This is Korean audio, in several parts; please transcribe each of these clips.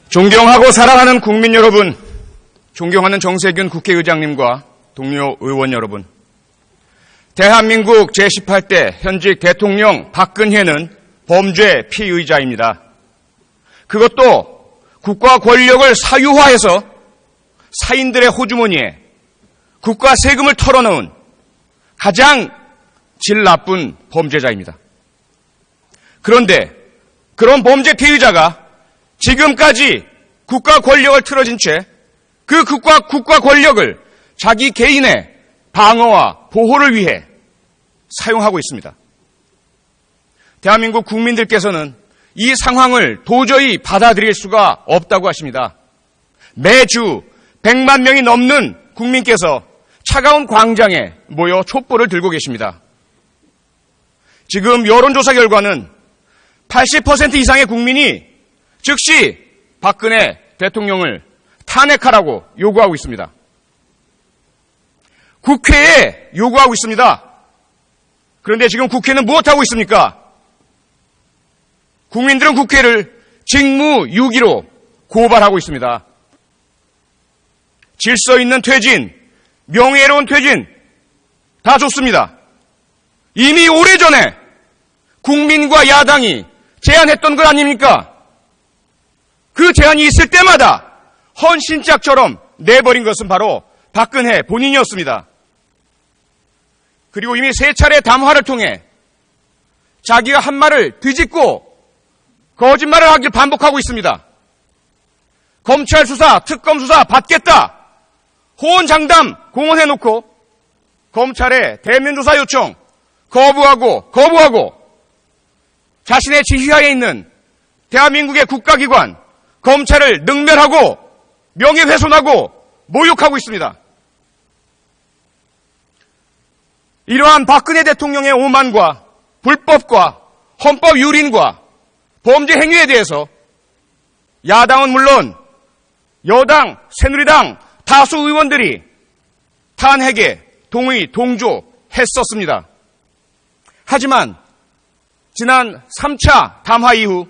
존경하고 사랑하는 국민 여러분, 존경하는 정세균 국회의장님과 동료 의원 여러분, 대한민국 제18대 현직 대통령 박근혜는 범죄 피의자입니다. 그것도 국가 권력을 사유화해서 사인들의 호주머니에 국가 세금을 털어넣은 가장 질 나쁜 범죄자입니다. 그런데 그런 범죄 피의자가 지금까지 국가 권력을 틀어진 채 그 국가 권력을 자기 개인의 방어와 보호를 위해 사용하고 있습니다. 대한민국 국민들께서는 이 상황을 도저히 받아들일 수가 없다고 하십니다. 매주 100만 명이 넘는 국민께서 차가운 광장에 모여 촛불을 들고 계십니다. 지금 여론조사 결과는 80% 이상의 국민이 즉시 박근혜 대통령을 탄핵하라고 요구하고 있습니다. 국회에 요구하고 있습니다. 그런데 지금 국회는 무엇하고 있습니까? 국민들은 국회를 직무유기로 고발하고 있습니다. 질서 있는 퇴진, 명예로운 퇴진 다 좋습니다. 이미 오래전에 국민과 야당이 제안했던 것 아닙니까? 그 제안이 있을 때마다 헌신짝처럼 내버린 것은 바로 박근혜 본인이었습니다. 그리고 이미 3차례 담화를 통해 자기가 한 말을 뒤집고 거짓말을 하길 반복하고 있습니다. 검찰 수사, 특검 수사 받겠다. 호언장담 공언해놓고 검찰의 대면조사 요청 거부하고 자신의 지휘하에 있는 대한민국의 국가기관 검찰을 능멸하고 명예훼손하고 모욕하고 있습니다. 이러한 박근혜 대통령의 오만과 불법과 헌법 유린과 범죄 행위에 대해서 야당은 물론 여당, 새누리당 다수 의원들이 탄핵에 동조했었습니다. 하지만 지난 3차 담화 이후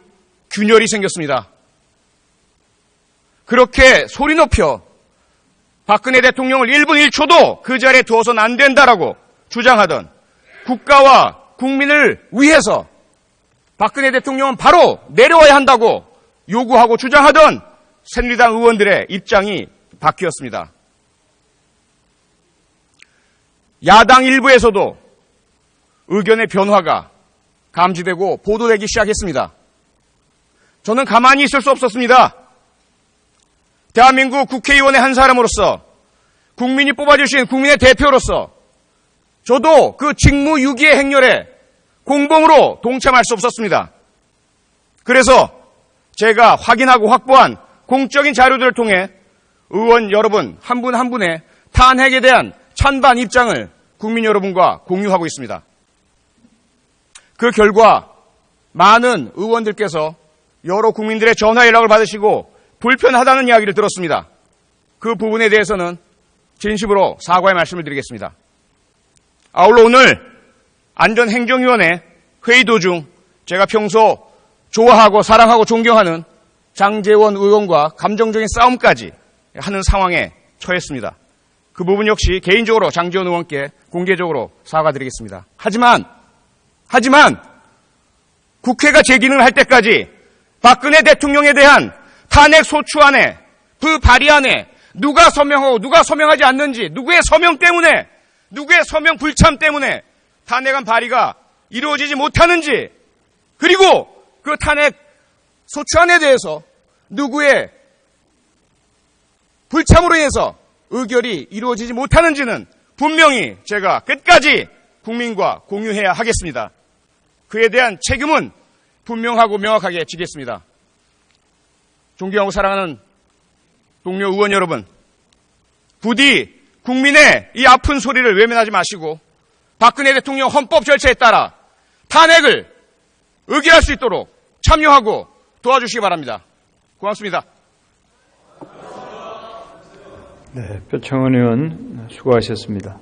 균열이 생겼습니다. 그렇게 소리 높여 박근혜 대통령을 1분 1초도 그 자리에 두어서는 안 된다라고 주장하던 국가와 국민을 위해서 박근혜 대통령은 바로 내려와야 한다고 요구하고 주장하던 새누리당 의원들의 입장이 바뀌었습니다. 야당 일부에서도 의견의 변화가 감지되고 보도되기 시작했습니다. 저는 가만히 있을 수 없었습니다. 대한민국 국회의원의 한 사람으로서 국민이 뽑아주신 국민의 대표로서 저도 그 직무유기의 행렬에 공범으로 동참할 수 없었습니다. 그래서 제가 확인하고 확보한 공적인 자료들을 통해 의원 여러분 한 분 한 분의 탄핵에 대한 찬반 입장을 국민 여러분과 공유하고 있습니다. 그 결과 많은 의원들께서 여러 국민들의 전화 연락을 받으시고 불편하다는 이야기를 들었습니다. 그 부분에 대해서는 진심으로 사과의 말씀을 드리겠습니다. 아울러 오늘 안전행정위원회 회의 도중 제가 평소 좋아하고 사랑하고 존경하는 장제원 의원과 감정적인 싸움까지 하는 상황에 처했습니다. 그 부분 역시 개인적으로 장제원 의원께 공개적으로 사과드리겠습니다. 하지만 국회가 제 기능을 할 때까지 박근혜 대통령에 대한 탄핵 소추안에 그 발의안에 누가 서명하고 누가 서명하지 않는지 누구의 서명 때문에 누구의 서명 불참 때문에 탄핵안 발의가 이루어지지 못하는지 그리고 그 탄핵 소추안에 대해서 누구의 불참으로 인해서 의결이 이루어지지 못하는지는 분명히 제가 끝까지 국민과 공유해야 하겠습니다. 그에 대한 책임은 분명하고 명확하게 지겠습니다. 존경하고 사랑하는 동료 의원 여러분, 부디 국민의 이 아픈 소리를 외면하지 마시고 박근혜 대통령 헌법 절차에 따라 탄핵을 의결할 수 있도록 참여하고 도와주시기 바랍니다. 고맙습니다. 네, 표창원 의원 수고하셨습니다.